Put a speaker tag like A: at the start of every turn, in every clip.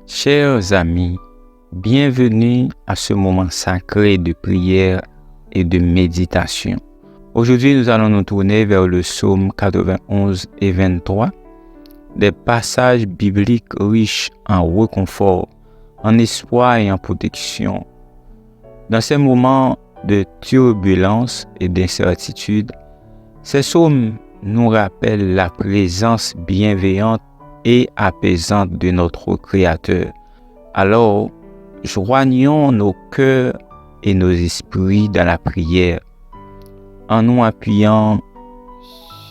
A: Chers amis, bienvenue à ce moment sacré de prière et de méditation. Aujourd'hui, nous allons nous tourner vers le psaume 91 et 23, des passages bibliques riches en réconfort, en espoir et en protection. Dans ces moments de turbulence et d'incertitude, ces psaumes nous rappellent la présence bienveillante et apaisante de notre Créateur. Alors, joignons nos cœurs et nos esprits dans la prière en nous appuyant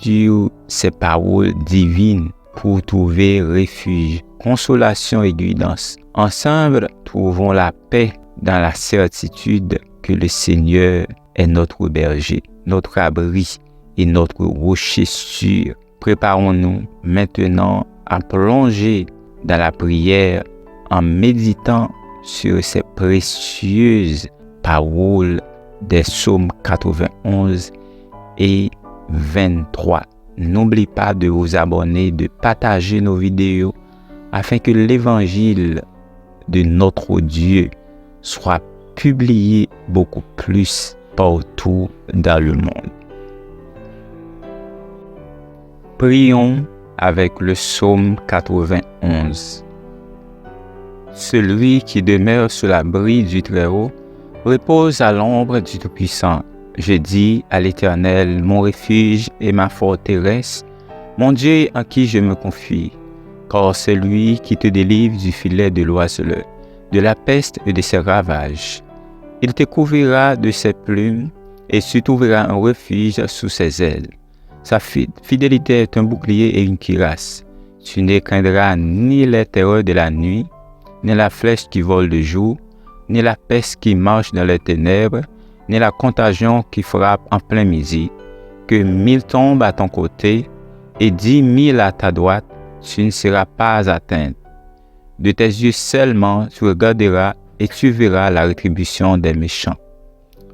A: sur ces paroles divines pour trouver refuge, consolation et guidance. Ensemble, trouvons la paix dans la certitude que le Seigneur est notre berger, notre abri et notre rocher sûr. Préparons-nous maintenant à plonger dans la prière en méditant sur ces précieuses paroles des psaumes 91 et 23. N'oublie pas de vous abonner, de partager nos vidéos afin que l'évangile de notre Dieu soit publié beaucoup plus partout dans le monde. Prions avec le psaume 91. Celui qui demeure sous l'abri du Très-Haut repose à l'ombre du Tout-Puissant. Je dis à l'Éternel, mon refuge et ma forteresse, mon Dieu en qui je me confie. Car c'est lui qui te délivre du filet de l'oiseleur, de la peste et de ses ravages. Il te couvrira de ses plumes et tu trouveras un refuge sous ses ailes. Sa fidélité est un bouclier et une cuirasse. Tu ne craindras ni les terreurs de la nuit, ni la flèche qui vole de jour, ni la peste qui marche dans les ténèbres, ni la contagion qui frappe en plein midi. Que 1000 tombent à ton côté et 10 000 à ta droite, tu ne seras pas atteint. De tes yeux seulement tu regarderas et tu verras la rétribution des méchants.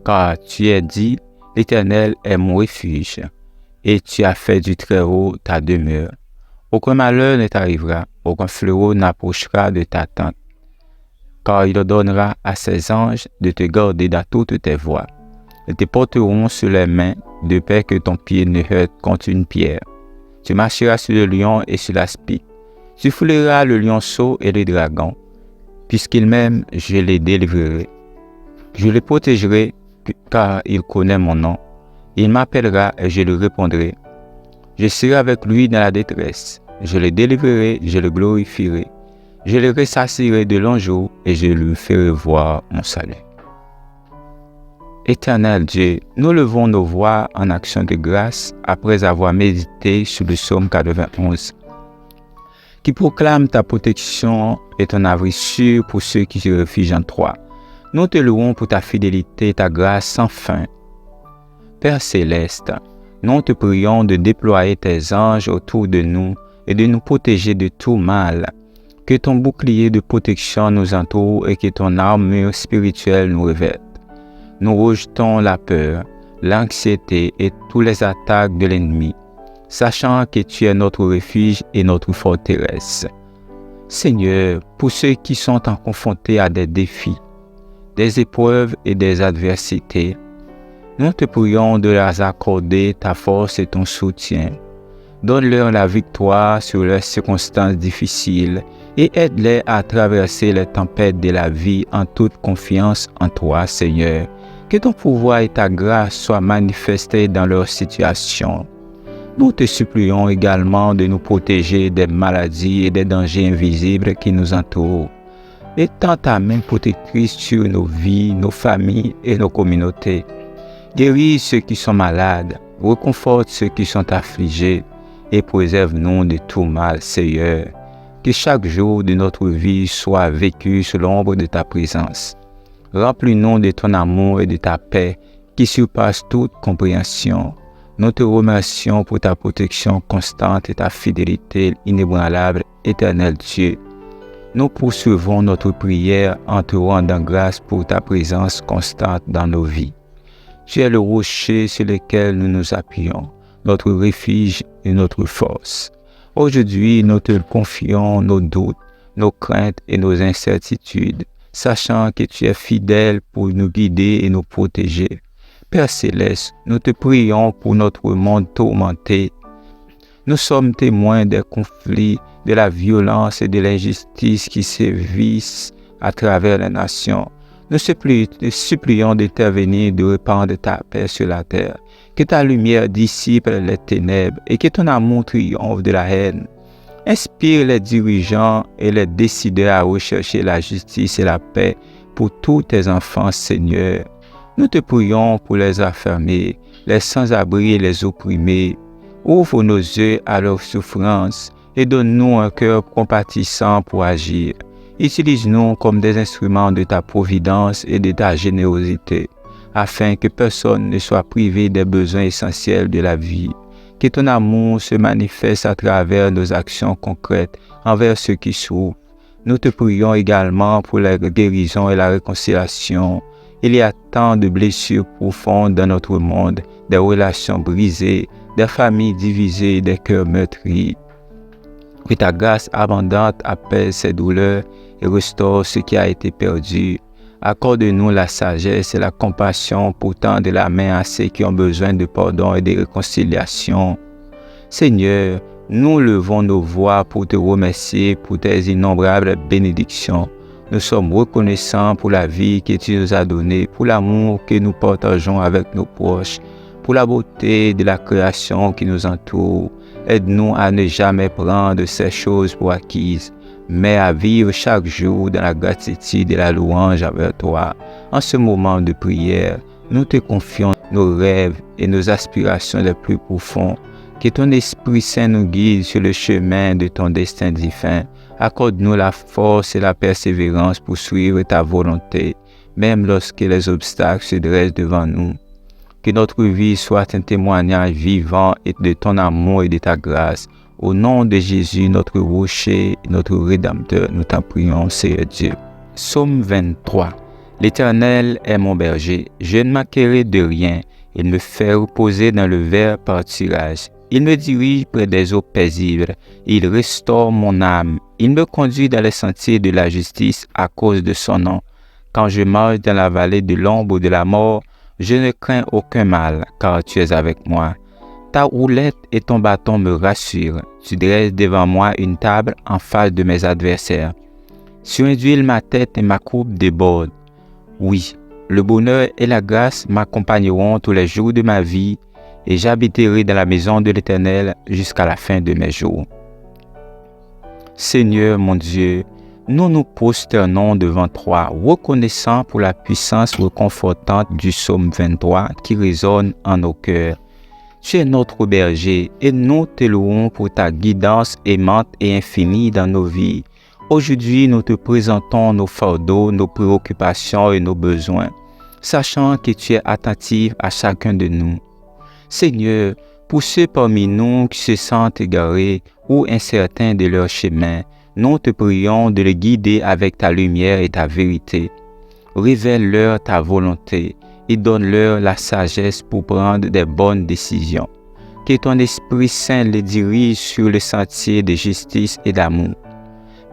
A: Car tu es dit, l'Éternel est mon refuge, et tu as fait du Très-Haut ta demeure. Aucun malheur ne t'arrivera, aucun fléau n'approchera de ta tente. Car il ordonnera à ses anges de te garder dans toutes tes voies. Ils te porteront sur les mains, de peur que ton pied ne heurte contre une pierre. Tu marcheras sur le lion et sur l'aspic. Tu fouleras le lionceau et le dragon. Puisqu'il m'aime, je les délivrerai. Je les protégerai, car il connaît mon nom. Il m'appellera et je lui répondrai. Je serai avec lui dans la détresse. Je le délivrerai, je le glorifierai. Je le ressassirai de longs jours et je lui ferai voir mon salut. Éternel Dieu, nous levons nos voix en action de grâce après avoir médité sur le psaume 91, qui proclame ta protection et ton abri sûr pour ceux qui se réfugient en toi. Nous te louons pour ta fidélité et ta grâce sans fin. Père céleste, nous te prions de déployer tes anges autour de nous et de nous protéger de tout mal. Que ton bouclier de protection nous entoure et que ton armure spirituelle nous revête. Nous rejetons la peur, l'anxiété et toutes les attaques de l'ennemi, sachant que tu es notre refuge et notre forteresse. Seigneur, pour ceux qui sont confrontés à des défis, des épreuves et des adversités, nous te prions de leur accorder ta force et ton soutien. Donne-leur la victoire sur leurs circonstances difficiles et aide-les à traverser les tempêtes de la vie en toute confiance en toi, Seigneur. Que ton pouvoir et ta grâce soient manifestés dans leur situation. Nous te supplions également de nous protéger des maladies et des dangers invisibles qui nous entourent. Étends ta main protectrice sur nos vies, nos familles et nos communautés. Guéris ceux qui sont malades, réconforte ceux qui sont affligés et préserve-nous de tout mal, Seigneur. Que chaque jour de notre vie soit vécu sous l'ombre de ta présence. Remplis-nous de ton amour et de ta paix qui surpasse toute compréhension. Nous te remercions pour ta protection constante et ta fidélité inébranlable, éternel Dieu. Nous poursuivons notre prière en te rendant grâce pour ta présence constante dans nos vies. Tu es le rocher sur lequel nous nous appuyons, notre refuge et notre force. Aujourd'hui, nous te confions nos doutes, nos craintes et nos incertitudes, sachant que tu es fidèle pour nous guider et nous protéger. Père céleste, nous te prions pour notre monde tourmenté. Nous sommes témoins des conflits, de la violence et de l'injustice qui sévissent à travers les nations. Nous te supplions d'intervenir, de répandre ta paix sur la terre. Que ta lumière dissipe les ténèbres et que ton amour triomphe de la haine. Inspire les dirigeants et les décideurs à rechercher la justice et la paix pour tous tes enfants, Seigneur. Nous te prions pour les affamés, les sans-abri et les opprimés. Ouvre nos yeux à leurs souffrances et donne-nous un cœur compatissant pour agir. Utilise-nous comme des instruments de ta providence et de ta générosité, afin que personne ne soit privé des besoins essentiels de la vie. Que ton amour se manifeste à travers nos actions concrètes envers ceux qui souffrent. Nous te prions également pour la guérison et la réconciliation. Il y a tant de blessures profondes dans notre monde, des relations brisées, des familles divisées, des cœurs meurtris. Que ta grâce abondante apaise ces douleurs et restaure ce qui a été perdu. Accorde-nous la sagesse et la compassion pour tendre la main à ceux qui ont besoin de pardon et de réconciliation. Seigneur, nous levons nos voix pour te remercier pour tes innombrables bénédictions. Nous sommes reconnaissants pour la vie que tu nous as donnée, pour l'amour que nous partageons avec nos proches, pour la beauté de la création qui nous entoure. Aide-nous à ne jamais prendre ces choses pour acquises, mais à vivre chaque jour dans la gratitude et la louange envers toi. En ce moment de prière, nous te confions nos rêves et nos aspirations les plus profonds. Que ton Esprit Saint nous guide sur le chemin de ton destin divin. Accorde-nous la force et la persévérance pour suivre ta volonté, même lorsque les obstacles se dressent devant nous. Que notre vie soit un témoignage vivant de ton amour et de ta grâce. Au nom de Jésus, notre rocher, notre Rédempteur, nous t'en prions, Seigneur Dieu. Psaume 23. L'Éternel est mon berger, je ne manquerai de rien. Il me fait reposer dans le vert pâturage. Il me dirige près des eaux paisibles. Il restaure mon âme. Il me conduit dans les sentiers de la justice à cause de son nom. Quand je marche dans la vallée de l'ombre de la mort, je ne crains aucun mal, car tu es avec moi. Ta houlette et ton bâton me rassurent. Tu dresses devant moi une table en face de mes adversaires. Tu induis ma tête et ma coupe déborde. Oui, le bonheur et la grâce m'accompagneront tous les jours de ma vie, et j'habiterai dans la maison de l'Éternel jusqu'à la fin de mes jours. Seigneur mon Dieu, nous nous prosternons devant toi, reconnaissant pour la puissance réconfortante du psaume 23 qui résonne en nos cœurs. Tu es notre berger et nous te louons pour ta guidance aimante et infinie dans nos vies. Aujourd'hui, nous te présentons nos fardeaux, nos préoccupations et nos besoins, sachant que tu es attentif à chacun de nous. Seigneur, pour ceux parmi nous qui se sentent égarés ou incertains de leur chemin, nous te prions de les guider avec ta lumière et ta vérité. Révèle-leur ta volonté et donne-leur la sagesse pour prendre des bonnes décisions. Que ton Esprit Saint les dirige sur le sentier de justice et d'amour.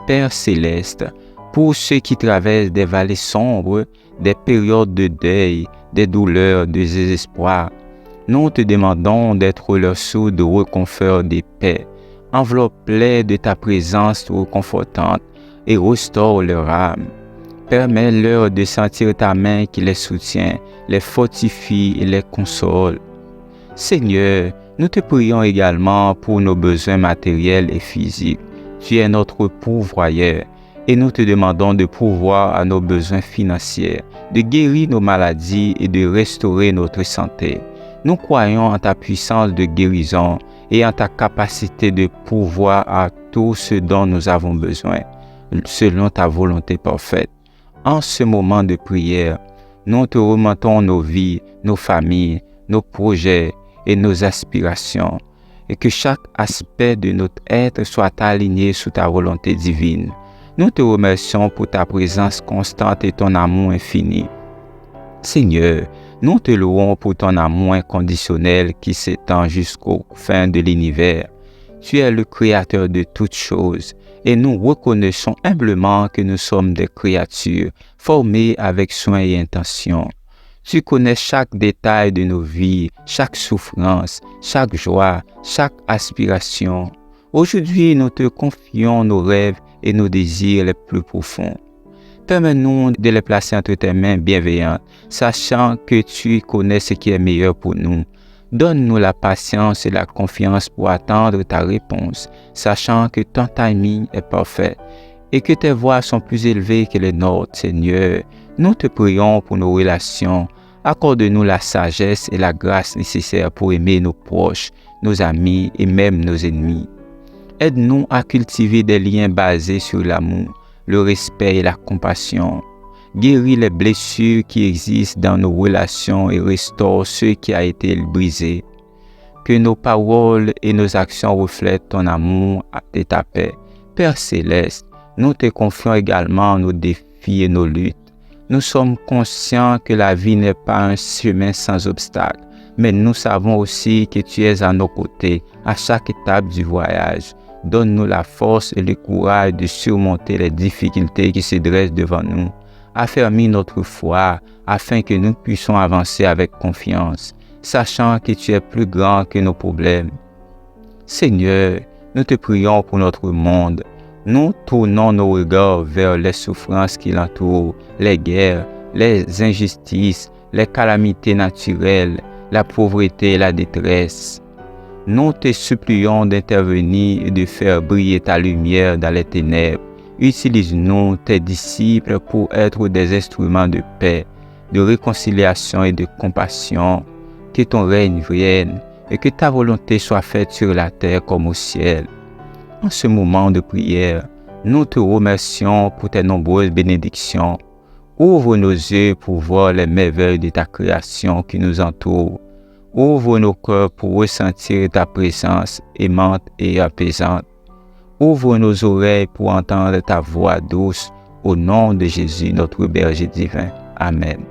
A: Père céleste, pour ceux qui traversent des vallées sombres, des périodes de deuil, des douleurs, de désespoir, nous te demandons d'être leur source de réconfort, de paix. Enveloppe-les de ta présence réconfortante et restaure leur âme. Permets-leur de sentir ta main qui les soutient, les fortifie et les console. Seigneur, nous te prions également pour nos besoins matériels et physiques. Tu es notre pourvoyeur et nous te demandons de pourvoir à nos besoins financiers, de guérir nos maladies et de restaurer notre santé. Nous croyons en ta puissance de guérison et en ta capacité de pourvoir à tout ce dont nous avons besoin, selon ta volonté parfaite. En ce moment de prière, nous te remontons nos vies, nos familles, nos projets et nos aspirations, et que chaque aspect de notre être soit aligné sous ta volonté divine. Nous te remercions pour ta présence constante et ton amour infini. Seigneur, nous te louons pour ton amour inconditionnel qui s'étend jusqu'aux fins de l'univers. Tu es le Créateur de toutes choses et nous reconnaissons humblement que nous sommes des créatures formées avec soin et intention. Tu connais chaque détail de nos vies, chaque souffrance, chaque joie, chaque aspiration. Aujourd'hui, nous te confions nos rêves et nos désirs les plus profonds. Permets-nous de les placer entre tes mains bienveillantes, sachant que tu connais ce qui est meilleur pour nous. Donne-nous la patience et la confiance pour attendre ta réponse, sachant que ton timing est parfait et que tes voies sont plus élevées que les nôtres, Seigneur. Nous te prions pour nos relations. Accorde-nous la sagesse et la grâce nécessaires pour aimer nos proches, nos amis et même nos ennemis. Aide-nous à cultiver des liens basés sur l'amour, le respect et la compassion. Guéris les blessures qui existent dans nos relations et restaure ce qui a été brisé. Que nos paroles et nos actions reflètent ton amour et ta paix. Père céleste, nous te confions également nos défis et nos luttes. Nous sommes conscients que la vie n'est pas un chemin sans obstacles, mais nous savons aussi que tu es à nos côtés à chaque étape du voyage. Donne-nous la force et le courage de surmonter les difficultés qui se dressent devant nous. Affermis notre foi afin que nous puissions avancer avec confiance, sachant que tu es plus grand que nos problèmes. Seigneur, nous te prions pour notre monde. Nous tournons nos regards vers les souffrances qui l'entourent, les guerres, les injustices, les calamités naturelles, la pauvreté et la détresse. Nous te supplions d'intervenir et de faire briller ta lumière dans les ténèbres. Utilise-nous, tes disciples, pour être des instruments de paix, de réconciliation et de compassion. Que ton règne vienne et que ta volonté soit faite sur la terre comme au ciel. En ce moment de prière, nous te remercions pour tes nombreuses bénédictions. Ouvre nos yeux pour voir les merveilles de ta création qui nous entoure. Ouvre nos cœurs pour ressentir ta présence aimante et apaisante. Ouvre nos oreilles pour entendre ta voix douce, au nom de Jésus, notre berger divin. Amen.